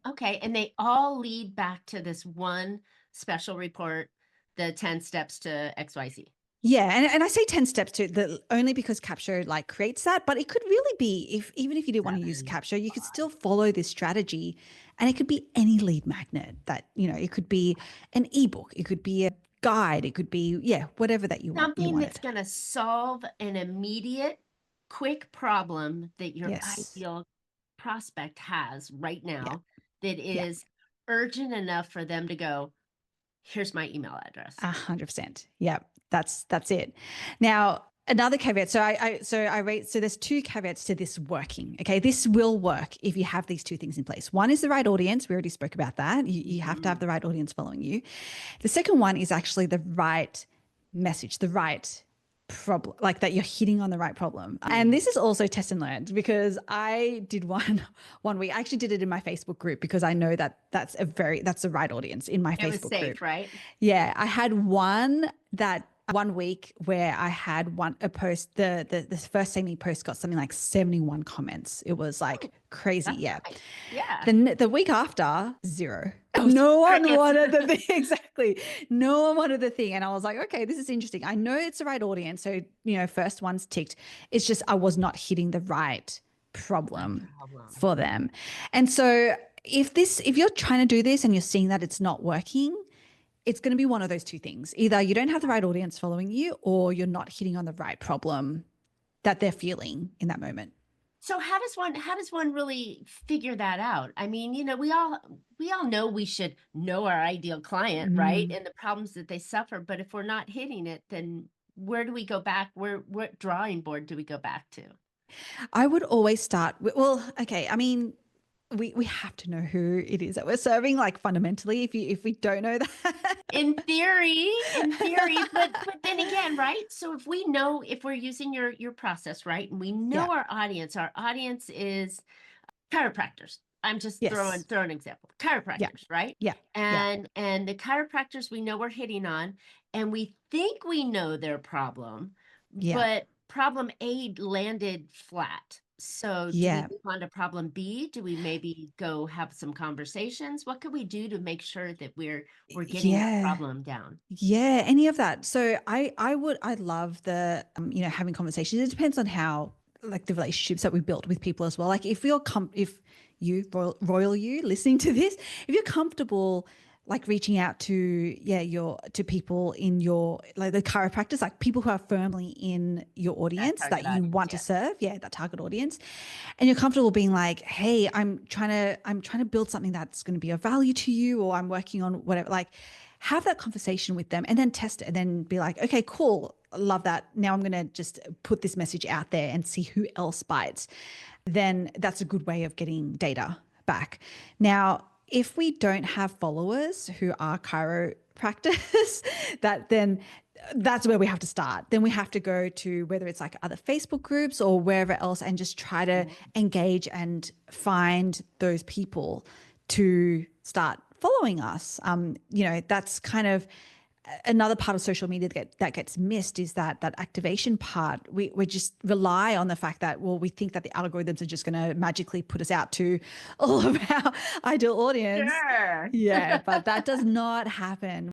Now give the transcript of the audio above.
Okay. And they all lead back to this one special report, the 10 steps to XYZ. Yeah, and I say 10 steps to the only because Capsho like creates that, but it could really be if even if you didn't want to use 7. Capsho, you could still follow this strategy and it could be any lead magnet that, it could be an ebook, it could be a guide, it could be, yeah, whatever that you Something that's wanted. going to solve an immediate, quick problem that your Yes. ideal prospect has right Yeah. now that Yeah. is urgent enough for them to go, here's my email address. 100%. Yeah, that's it. Now, another caveat. So there's two caveats to this working. Okay, this will work if you have these two things in place. One is the right audience. We already spoke about that. You have to have Mhm. the right audience following you. The second one is actually the right message, the right problem, like that you're hitting on the right problem. And Mm. this is also test and learned because I did one week. I actually did it in my Facebook group because I know that that's the right audience in my It was Facebook group. safe, right? Yeah, I had one week where I had a post, the first Amy post got something like 71 comments. It was like Oh, crazy. that's Yeah. nice. Yeah. The week after, zero. Oh, No one crickets. wanted the thing. Exactly. No one wanted the thing. And I was like, okay, this is interesting. I know it's the right audience. So, first one's ticked. It's just I was not hitting the right Right problem problem. for them. And so if you're trying to do this and you're seeing that it's not working, it's going to be one of those two things. Either you don't have the right audience following you or you're not hitting on the right problem that they're feeling in that moment. So how does one really figure that out? I mean, we all know we should know our ideal client, right? Mm. And the problems that they suffer, but if we're not hitting it, then where do we go back? What drawing board do we go back to? I would always start with, well, okay, I mean, we have to know who it is that we're serving, like fundamentally, if we don't know that. In theory, but then again, right? So if we're using your process, right, and we Yeah. know our audience is chiropractors. I'm just throwing Yes. throw an example. Yeah. Chiropractors, right? Yeah. Yeah. And the chiropractors we know we're hitting on, and we think we know their problem, Yeah. but problem A landed flat. So do we Yeah. move on to problem B? Do we maybe go have some conversations? What could we do to make sure that we're getting that Yeah. problem down? Yeah, any of that. So I love the having conversations. It depends on how like the relationships that we built with people as well. Like if you royal you listening to this, if you're comfortable like reaching out to your to people in your like the chiropractors, like people who are firmly in your That audience that target you audience, want to yeah. serve, yeah, that target audience, and you're comfortable being like, hey, I'm trying to build something that's going to be of value to you, or I'm working on whatever, like have that conversation with them and then test it and then be like, okay, cool. Love that. Now I'm going to just put this message out there and see who else bites. Then that's a good way of getting data back. Now, if we don't have followers who are chiropractors, that's where we have to start. Then we have to go to whether it's like other Facebook groups or wherever else and just try to Mhm. engage and find those people to start following us. That's kind of another part of social media that gets missed is that activation part. We just rely on the fact that, well, we think that the algorithms are just going to magically put us out to all of our ideal audience. Sure. Yeah, but that does not happen.